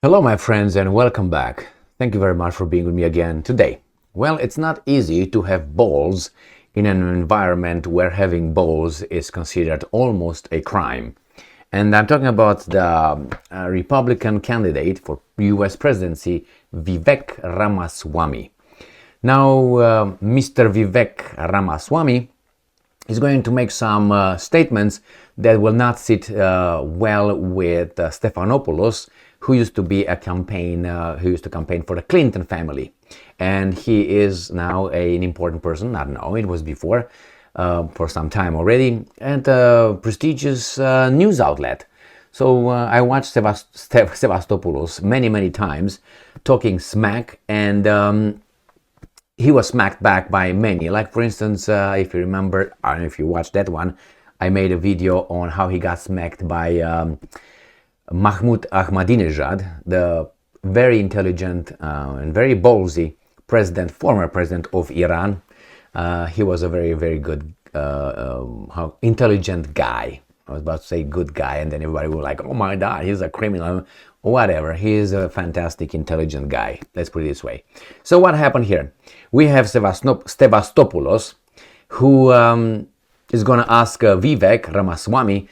Hello, my friends, and welcome back. Thank you very much for being with me again today. Well, it's not easy to have balls in an environment where having balls is considered almost a crime. And I'm talking about the Republican candidate for US presidency, Viverk Ramaswamy. Now, Mr. Viverk Ramaswamy is going to make some statements that will not sit well with Stephanopoulos, who used to campaign for the Clinton family, and he is now an important person. Not now, it was before, for some time already, and a prestigious news outlet. So I watched Sevastopoulos many times talking smack, and he was smacked back by many. Like, for instance, if you remember, I don't know if you watched that one, I made a video on how he got smacked by Mahmoud Ahmadinejad, the very intelligent and very ballsy former president of Iran. He was a very good, intelligent guy. I was about to say good guy, and then everybody was like, oh my God, he's a criminal. Whatever, he is a fantastic, intelligent guy. Let's put it this way. So what happened here? We have Sevastopoulos, who is going to ask Viverk Ramaswamy,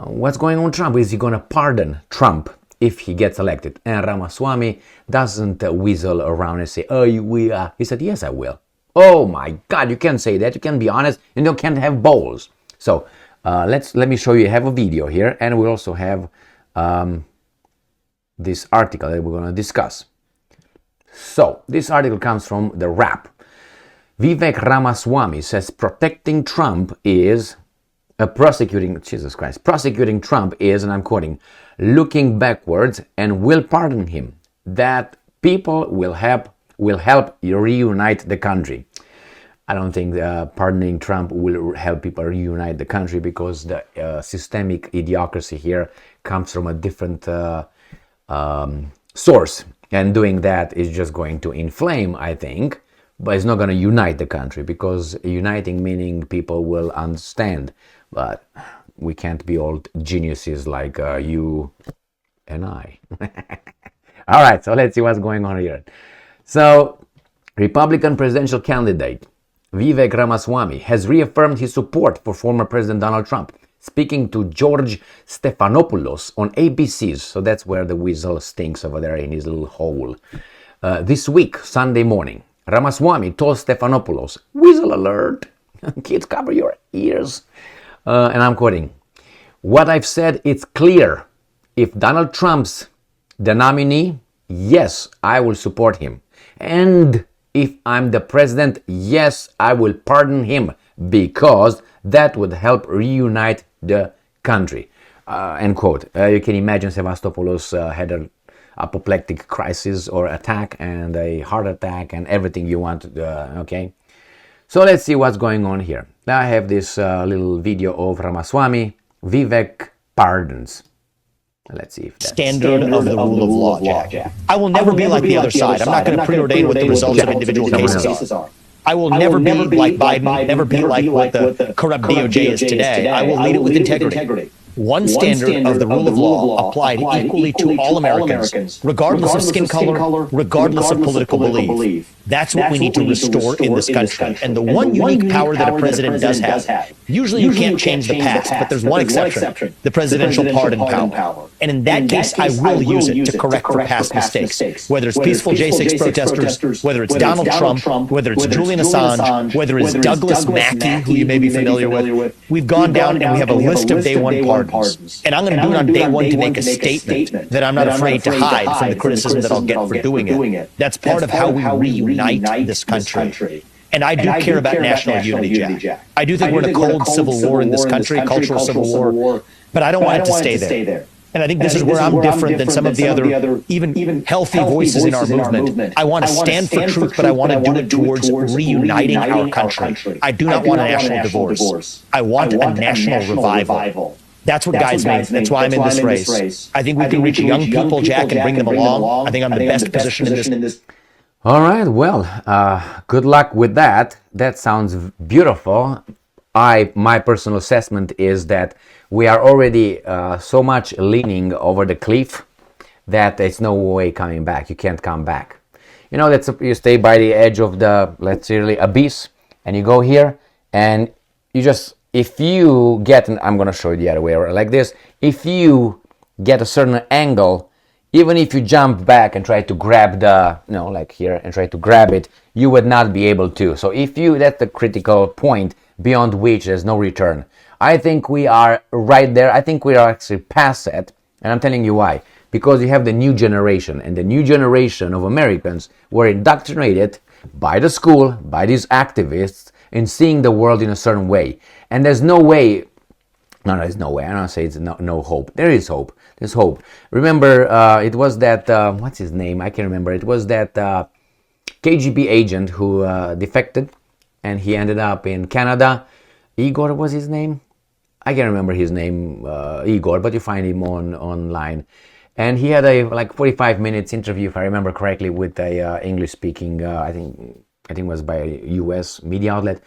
what's going on with Trump? Is he going to pardon Trump if he gets elected? And Ramaswamy doesn't whistle around and say, oh, he said, yes, I will. Oh my God, you can't say that. You can't be honest, and you can't have balls. So let me show you. I have a video here, and we also have this article that we're going to discuss. So this article comes from The Wrap. Viverk Ramaswamy says protecting Trump is prosecuting Trump is, and I'm quoting, looking backwards and will pardon him. That people will help reunite the country. I don't think pardoning Trump will help people reunite the country, because the systemic idiocracy here comes from a different source, and doing that is just going to inflame, I think, but it's not going to unite the country, because uniting meaning people will understand. But we can't be all geniuses like you and I. All right, so let's see what's going on here. So, Republican presidential candidate Viverk Ramaswamy has reaffirmed his support for former President Donald Trump, speaking to George Stephanopoulos on ABC's. So that's where the whistle stinks over there in his little hole. This week, Sunday morning, Ramaswamy told Stephanopoulos, whistle alert, kids, cover your ears. And I'm quoting, what I've said, it's clear. If Donald Trump's the nominee, yes, I will support him. And if I'm the president, yes, I will pardon him, because that would help reunite the country. End quote. You can imagine Sevastopoulos had an apoplectic crisis or attack, and a heart attack, and everything you want. Okay. So let's see what's going on here. Now I have this little video of Ramaswamy. Viverk pardons. Let's see if that's standard of the rule of law, Jack. I will never be like the other side. I'm not going to preordain what the results of individual cases are. I will never be like Biden, never be like what the corrupt DOJ is today. I will lead it with integrity. One standard of the rule of law applied equally to all Americans, regardless of skin color, regardless of political belief. That's what we need to restore in this country. And the one unique power that a president does have, usually you can't change the past, but there's one exception, the presidential pardon power. And in that case, I will use it to correct for past mistakes, whether it's peaceful J6 protesters, whether it's Donald Trump, whether it's Julian Assange, whether it's Douglas Mackey, who you may be familiar with. We've gone down and we have a list of day one pardons. And I'm going to do it on day one to make a statement that I'm not afraid to hide from the criticism that I'll get for doing it. That's part of how we reunite this country. And I do care about national unity, Jack. I do think we're in a cold civil war in this country, cultural civil war, but I don't want it to stay there. And I think this is where I'm different than some of the other even healthy voices in our movement. I want to stand for truth, but I want to do it towards reuniting our country. I do not want a national divorce. I want a national revival. That's what guides me. That's why I'm in this race. I think we can reach young people, Jack, and bring them along. I think I'm the best position in this. All right, well, good luck with that. That sounds beautiful. My personal assessment is that we are already so much leaning over the cliff that it's no way coming back. You can't come back. You know, that's you stay by the edge of the, let's say, really abyss, and you go here, and you just, if you get, and I'm going to show you the other way around, like this, if you get a certain angle, even if you jump back and try to grab the, you know, like here, and try to grab it, you would not be able to. So if you, that's the critical point beyond which there's no return. I think we are right there. I think we are actually past that, and I'm telling you why. Because you have the new generation, and the new generation of Americans were indoctrinated by the school, by these activists, in seeing the world in a certain way. And there's no way, no, there's no way, I don't say it's no hope. There is hope. There's hope. Remember, it was that, what's his name? I can't remember. It was that KGB agent who defected, and he ended up in Canada. Igor was his name? I can't remember his name, Igor, but you find him online. And he had a like 45 minutes interview, if I remember correctly, with a English-speaking, I think it was by a U.S. media outlet.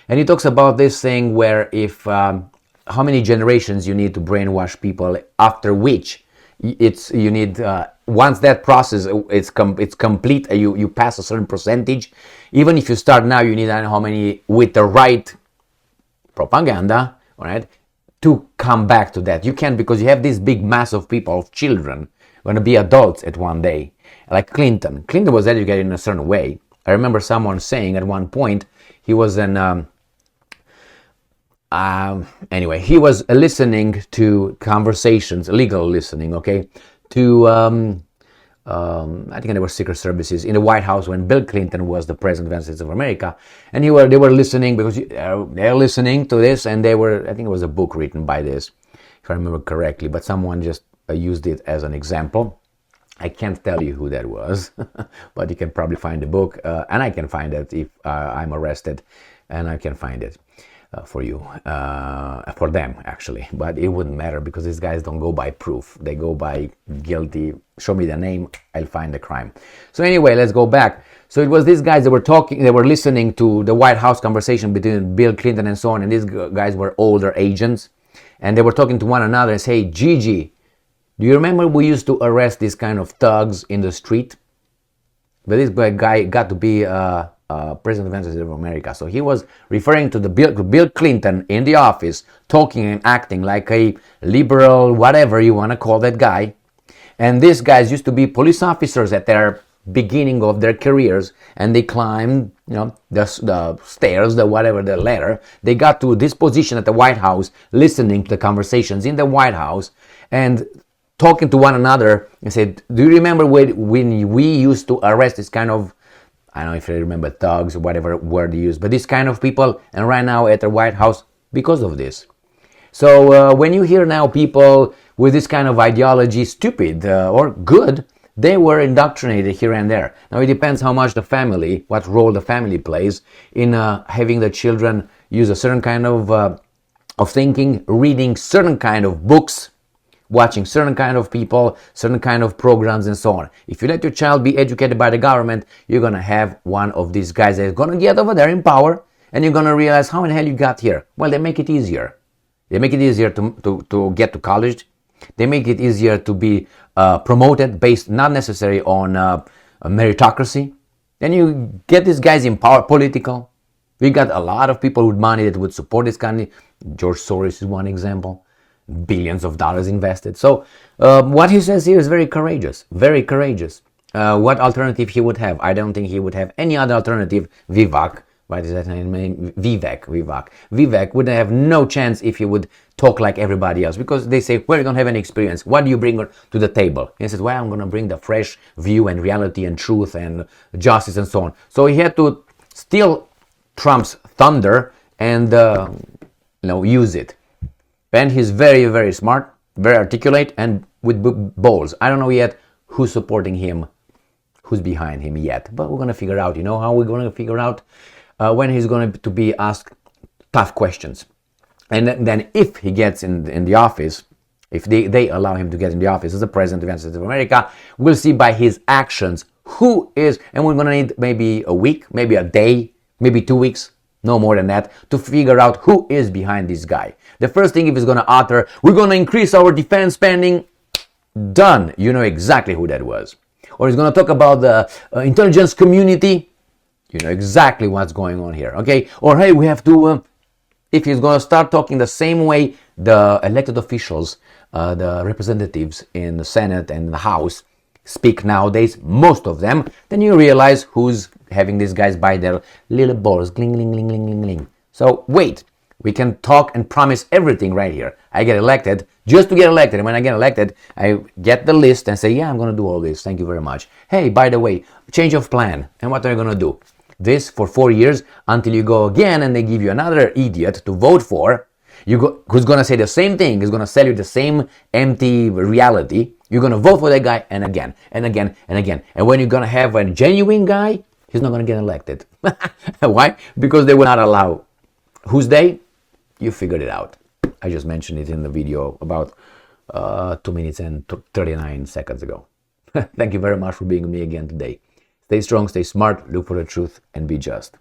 And he talks about this thing where if how many generations you need to brainwash people, after which you need once that process it's complete, you pass a certain percentage. Even if you start now, you need, I don't know how many, with the right propaganda, all right, to come back to that. You can't, because you have this big mass of people, of children, going to be adults at one day. Like Clinton. Clinton was educated in a certain way. I remember someone saying at one point, he was anyway, he was listening to conversations, legal listening, okay, to I think there were secret services in the White House when Bill Clinton was the president of the United States of America, and they were listening, because they're listening to this, and they were, I think it was a book written by this, if I remember correctly, but someone just used it as an example. I can't tell you who that was, but you can probably find the book, and I can find it if I'm arrested, and I can find it for you, for them actually, but it wouldn't matter, because these guys don't go by proof, they go by guilty. Show me the name, I'll find the crime. So anyway, let's go back. So it was these guys that were talking, they were listening to the White House conversation between Bill Clinton and so on, and these guys were older agents, and they were talking to one another and say, Gigi, do you remember we used to arrest these kind of thugs in the street? But this guy got to be President of the United States of America. So he was referring to the Bill Clinton in the office, talking and acting like a liberal, whatever you want to call that guy. And these guys used to be police officers at their beginning of their careers, and they climbed, you know, the stairs, the whatever, the ladder. They got to this position at the White House, listening to the conversations in the White House, and talking to one another, and said, do you remember when we used to arrest this kind of, I don't know if you remember, thugs or whatever word you use, but this kind of people, and right now at the White House because of this. So when you hear now people with this kind of ideology, stupid or good, they were indoctrinated here and there. Now it depends how much the family, what role the family plays in having the children use a certain kind of thinking, reading certain kind of books, watching certain kind of people, certain kind of programs, and so on. If you let your child be educated by the government, you're going to have one of these guys that is going to get over there in power, and you're going to realize how in the hell you got here. Well, they make it easier. They make it easier to get to college. They make it easier to be promoted based not necessarily on a meritocracy. Then you get these guys in power, political. We got a lot of people with money that would support this kind of. George Soros is one example. Billions of dollars invested. So what he says here is very courageous. Very courageous. What alternative he would have? I don't think he would have any other alternative. Viverk. What is that name? Viverk would have no chance if he would talk like everybody else, because they say, well, you don't have any experience. What do you bring to the table? He says, well, I'm going to bring the fresh view and reality and truth and justice and so on. So he had to steal Trump's thunder and use it. And he's very, very smart, very articulate, and with balls. I don't know yet who's supporting him, who's behind him yet, but we're going to figure out. You know how we're going to figure out? When he's going to be asked tough questions. And then if he gets in the office, if they allow him to get in the office as the President of the United States of America, we'll see by his actions who is, and we're going to need maybe a week, maybe a day, maybe 2 weeks, no more than that, to figure out who is behind this guy. The first thing, if he's going to utter, we're going to increase our defense spending, Done. You know exactly who that was. Or he's going to talk about the intelligence community. You know exactly what's going on here, okay? Or hey, we have to, if he's going to start talking the same way the elected officials, the representatives in the Senate and the House speak nowadays, most of them, then you realize who's having these guys by their little balls, gling, gling, gling, gling, gling, gling. So wait, we can talk and promise everything right here. I get elected just to get elected. And when I get elected, I get the list and say, yeah, I'm going to do all this. Thank you very much. Hey, by the way, change of plan. And what are you going to do? This for 4 years until you go again and they give you another idiot to vote for. Who's going to say the same thing, is going to sell you the same empty reality. You're going to vote for that guy and again and again and again. And when you're going to have a genuine guy, he's not going to get elected. Why? Because they will not allow. Who's they? You figured it out. I just mentioned it in the video about 2 minutes and 39 seconds ago. Thank you very much for being with me again today. Stay strong, stay smart, look for the truth, and be just.